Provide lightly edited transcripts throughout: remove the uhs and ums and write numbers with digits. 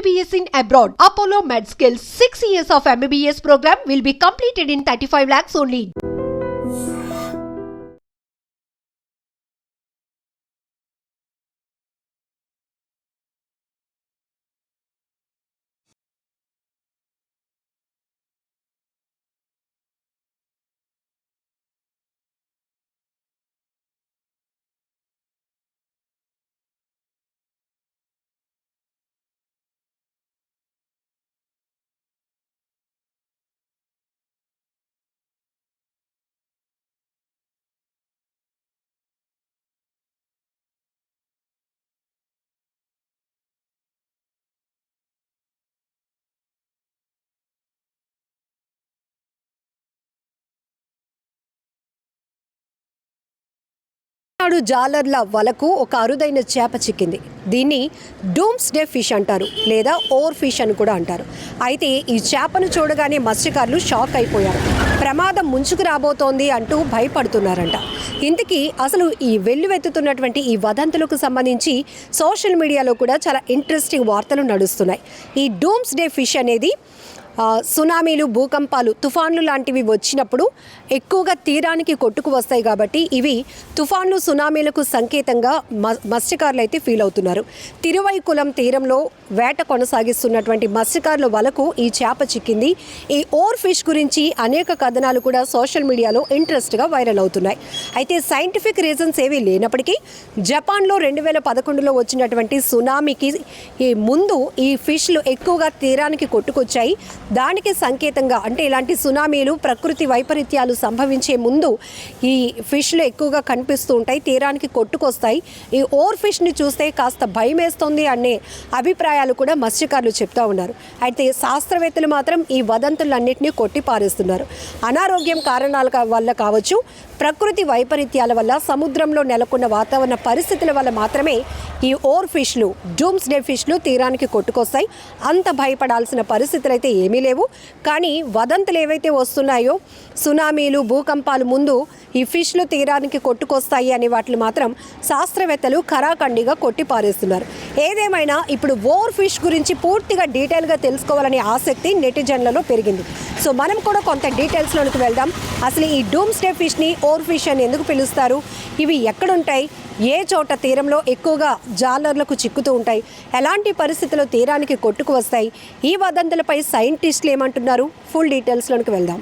MBBS in abroad. Apollo MedSkill 6 years of MBBS program will be completed in 35 lakhs only. జాలర్ల వలకు ఒక అరుదైన చేప చిక్కింది. దీన్ని డూమ్స్ డే ఫిష్ అంటారు, లేదా ఓవర్ ఫిష్ అని కూడా అంటారు. అయితే ఈ చేపను చూడగానే మత్స్యకారులు షాక్ అయిపోయారు. ప్రమాదం ముంచుకు రాబోతోంది అంటూ భయపడుతున్నారంట. ఇంతకీ అసలు ఈ వెల్లువెత్తుతున్నటువంటి ఈ వదంతులకు సంబంధించి సోషల్ మీడియాలో కూడా చాలా ఇంట్రెస్టింగ్ వార్తలు నడుస్తున్నాయి. ఈ డూమ్స్ డే ఫిష్ అనేది సునామీలు, భూకంపాలు, తుఫాన్లు లాంటివి వచ్చినప్పుడు ఎక్కువగా తీరానికి కొట్టుకు వస్తాయి. కాబట్టి ఇవి తుఫాన్లు, సునామీలకు సంకేతంగా మత్స్యకారులు అయితే ఫీల్ అవుతున్నారు. తిరువైకులం తీరంలో వేట కొనసాగిస్తున్నటువంటి మత్స్యకారుల వలకు ఈ చేప చిక్కింది. ఈ ఓవర్ ఫిష్ గురించి అనేక కథనాలు కూడా సోషల్ మీడియాలో ఇంట్రెస్ట్గా వైరల్ అవుతున్నాయి. అయితే సైంటిఫిక్ రీజన్స్ ఏవీ లేనప్పటికీ జపాన్లో 2011లో వచ్చినటువంటి సునామీకి ముందు ఈ ఫిష్లు ఎక్కువగా తీరానికి కొట్టుకొచ్చాయి. దానికి సంకేతంగా, అంటే ఇలాంటి సునామీలు, ప్రకృతి వైపరీత్యాలు సంభవించే ముందు ఈ ఫిష్లు ఎక్కువగా కనిపిస్తూ ఉంటాయి, తీరానికి కొట్టుకొస్తాయి. ఈ ఓవర్ ఫిష్ని చూస్తే కాస్త భయం వేస్తుంది అనే అభిప్రాయాలు కూడా మత్స్యకారులు చెప్తూ ఉన్నారు. అయితే శాస్త్రవేత్తలు మాత్రం ఈ వదంతులన్నింటినీ కొట్టిపారేస్తున్నారు. అనారోగ్యం కారణాల వల్ల కావచ్చు, ప్రకృతి వైపరీత్యాల వల్ల, సముద్రంలో నెలకొన్న వాతావరణ పరిస్థితుల వల్ల మాత్రమే ఈ ఓవర్ ఫిష్లు, డూమ్స్ డే ఫిష్లు తీరానికి కొట్టుకొస్తాయి. అంత భయపడాల్సిన పరిస్థితులు అయితే ఏమీ లేవు. కానీ వదంతులు ఏవైతే వస్తున్నాయో, సునామీలు, భూకంపాలు ముందు ఈ ఫిష్లు తీరానికి కొట్టుకొస్తాయి అనే వాటిని మాత్రం శాస్త్రవేత్తలు ఖరాఖండిగా కొట్టిపారేస్తున్నారు. ఏదేమైనా ఇప్పుడు ఓవర్ ఫిష్ గురించి పూర్తిగా డీటెయిల్గా తెలుసుకోవాలనే ఆసక్తి నెటిజన్లలో పెరిగింది. సో మనం కూడా కొంత డీటెయిల్స్లోనికి వెళ్దాం. అసలు ఈ డూమ్స్ డే ఫిష్ని ఓవర్ ఫిష్ అని ఎందుకు పిలుస్తారు? ఇవి ఎక్కడుంటాయి? ఏ చోట తీరంలో ఎక్కువగా జాలర్లకు చిక్కుతూ ఉంటాయి? ఎలాంటి పరిస్థితుల్లో తీరానికి కొట్టుకు వస్తాయి? ఈ వదంతులపై సైంటిస్టులు ఏమంటున్నారు? ఫుల్ డీటెయిల్స్లోనికి వెళ్దాం.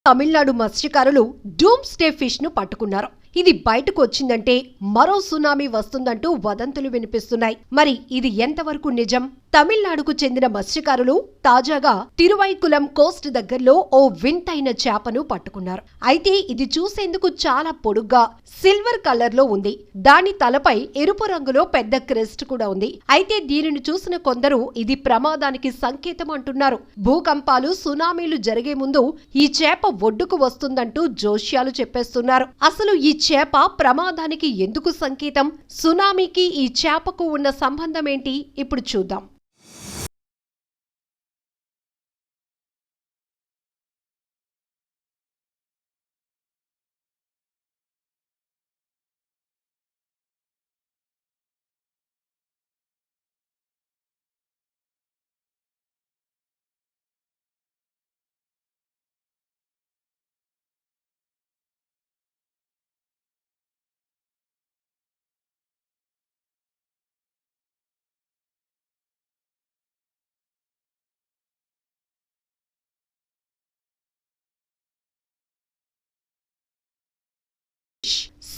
తమిళనాడు మత్స్యకారులు డూమ్స్ డే ఫిష్ ను పట్టుకున్నారు. ఇది బయటకు వచ్చిందంటే మరో సునామీ వస్తుందంటూ వదంతులు వినిపిస్తున్నాయి. మరి ఇది ఎంతవరకు నిజం? తమిళనాడుకు చెందిన మత్స్యకారులు తాజాగా తిరువైకులం కోస్ట్ దగ్గరలో ఓ వింతైన చేపను పట్టుకున్నారు. అయితే ఇది చూసేందుకు చాలా పొడుగ్గా సిల్వర్ కలర్ లో ఉంది. దాని తలపై ఎరుపు రంగులో పెద్ద క్రెస్ట్ కూడా ఉంది. అయితే దీనిని చూసిన కొందరు ఇది ప్రమాదానికి సంకేతం అంటున్నారు. భూకంపాలు, సునామీలు జరిగే ముందు ఈ చేప ఒడ్డుకు వస్తుందంటూ జోష్యాలు చెప్పేస్తున్నారు. అసలు ఈ చేప ప్రమాదానికి ఎందుకు సంకేతం? సునామీకి ఈ చేపకు ఉన్న సంబంధం ఏంటి? ఇప్పుడు చూద్దాం.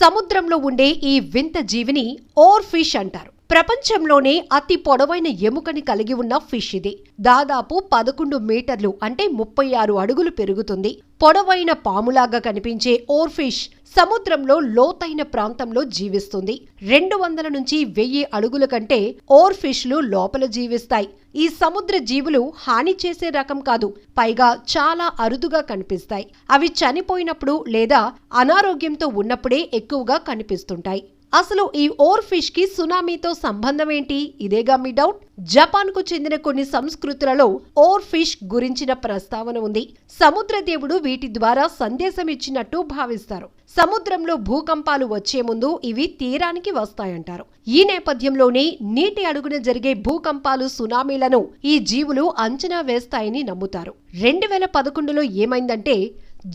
సముద్రంలో ఉండే ఈ వింత జీవిని ఓవర్ ఫిష్ అంటారు. ప్రపంచంలోనే అతి పొడవైన ఎముకని కలిగి ఉన్న ఫిష్ ఇది. దాదాపు 11 మీటర్లు అంటే 36 అడుగులు పెరుగుతుంది. పొడవైన పాములాగా కనిపించే ఓర్ ఫిష్ సముద్రంలో లోతైన ప్రాంతంలో జీవిస్తుంది. 200 నుంచి 1000 అడుగుల కంటే ఓర్ ఫిష్లు లోపల జీవిస్తాయి. ఈ సముద్ర జీవులు హాని చేసే రకం కాదు, పైగా చాలా అరుదుగా కనిపిస్తాయి. అవి చనిపోయినప్పుడు లేదా అనారోగ్యంతో ఉన్నప్పుడే ఎక్కువగా కనిపిస్తుంటాయి. అసలు ఈ ఓర్ ఫిష్ కి సునామీతో సంబంధం ఏంటి? ఇదేగా మీ డౌట్. జపాన్ కు చెందిన కొన్ని సంస్కృతులలో ఓర్ ఫిష్ గురించిన ప్రస్తావన ఉంది. సముద్ర దేవుడు వీటి ద్వారా సందేశం ఇచ్చినట్టు భావిస్తారు. సముద్రంలో భూకంపాలు వచ్చే ముందు ఇవి తీరానికి వస్తాయంటారు. ఈ నేపథ్యంలోనే నీటి అడుగున జరిగే భూకంపాలు, సునామీలను ఈ జీవులు అంచనా వేస్తాయని నమ్ముతారు. 2011లో ఏమైందంటే,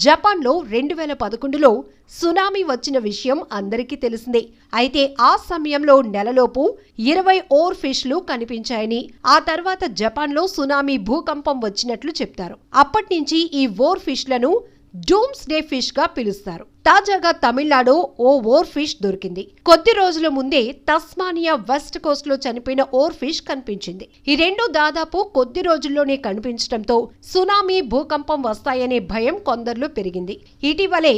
జపాన్లో 2011లో సునామీ వచ్చిన విషయం అందరికీ తెలిసిందే. అయితే ఆ సమయంలో నెలలోపు 20 ఓర్ ఫిష్లు కనిపించాయని, ఆ తర్వాత జపాన్లో సునామీ భూకంపం వచ్చినట్లు చెప్తారు. అప్పట్నుంచి ఈ ఓర్ ఫిష్లను డూమ్స్ డే ఫిష్ గా పిలుస్తారు. తాజాగా తమిళనాడు ఓ ఓర్ ఫిష్ దొరికింది. కొద్ది రోజుల ముందే తస్మానియా వెస్ట్ కోస్ట్ లో చనిపోయిన ఓర్ ఫిష్ కనిపించింది. ఈ రెండు దాదాపు కొద్ది రోజుల్లోనే కనిపించడంతో సునామీ, భూకంపం వస్తాయనే భయం కొందరిలో పెరిగింది. ఇటీవలే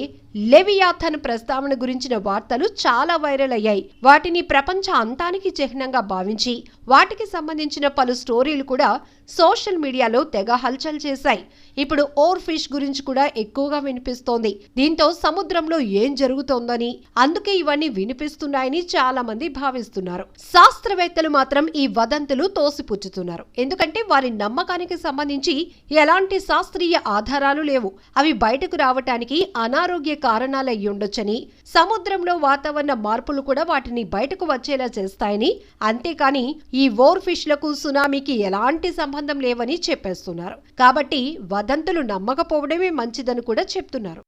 లెవియాథన్ ప్రస్తావన గురించిన వార్తలు చాలా వైరల్ అయ్యాయి. వాటిని ప్రపంచ అంతానికి చిహ్నంగా భావించి వాటికి సంబంధించిన పలు స్టోరీలు కూడా సోషల్ మీడియాలో తెగ హల్చల్ చేశాయి. ఇప్పుడు ఓర్ ఫిష్ గురించి కూడా ఎక్కువగా వినిపిస్తోంది. దీంతో సముద్రంలో ఏం జరుగుతోందని, అందుకే ఇవన్నీ వినిపిస్తున్నాయని చాలా మంది భావిస్తున్నారు. శాస్త్రవేత్తలు మాత్రం ఈ వదంతులు తోసిపుచ్చుతున్నారు. ఎందుకంటే వారి నమ్మకానికి సంబంధించి ఎలాంటి శాస్త్రీయ ఆధారాలు లేవు. అవి బయటకు రావటానికి అనారోగ్య కారణాలు అయ్యుండొచ్చని, సముద్రంలో వాతావరణ మార్పులు కూడా వాటిని బయటకు వచ్చేలా చేస్తాయని, అంతేకాని ఈ ఓర్ ఫిష్లకు సునామీకి ఎలాంటి సంబంధం లేవని చెప్పేస్తున్నారు. కాబట్టి వదంతులు నమ్మకపోవడమే మంచిదని కూడా చెప్తున్నారు.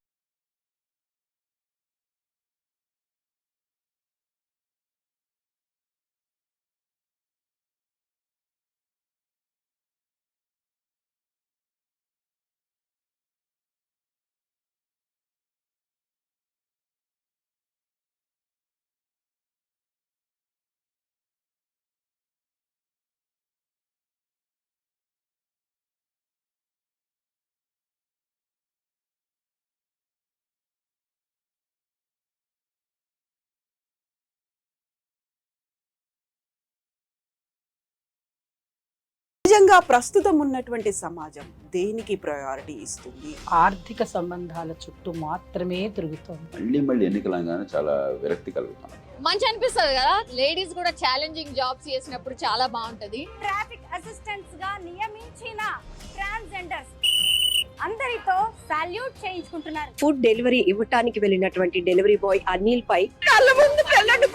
నిజంగా ప్రస్తుతం ఉన్నటువంటి సమాజం దేనికి ప్రయారిటీ ఇస్తుంది? ఆర్థిక సంబంధాల చుట్టూ మాత్రమే తిరుగుతోంది. మళ్ళీ ఎన్నికలంగానే చాలా విరక్తి కలుగుతాం. మంచి అనిపిస్తుంది కదా, లేడీస్ కూడా ఛాలెంజింగ్ జాబ్స్ చేసినప్పుడు చాలా బాగుంటది. ట్రాఫిక్ అసిస్టెంట్స్ గా నియమించిన ట్రాన్స్జెండర్స్ అందరితో సాల్యూట్ చేయించుకుంటున్నారు. ఫుడ్ డెలివరీ ఇవ్వటానికి వెళ్ళినటువంటి డెలివరీ బాయ్ అనిల్ పై కళ్ళ ముందు పెళ్ళండి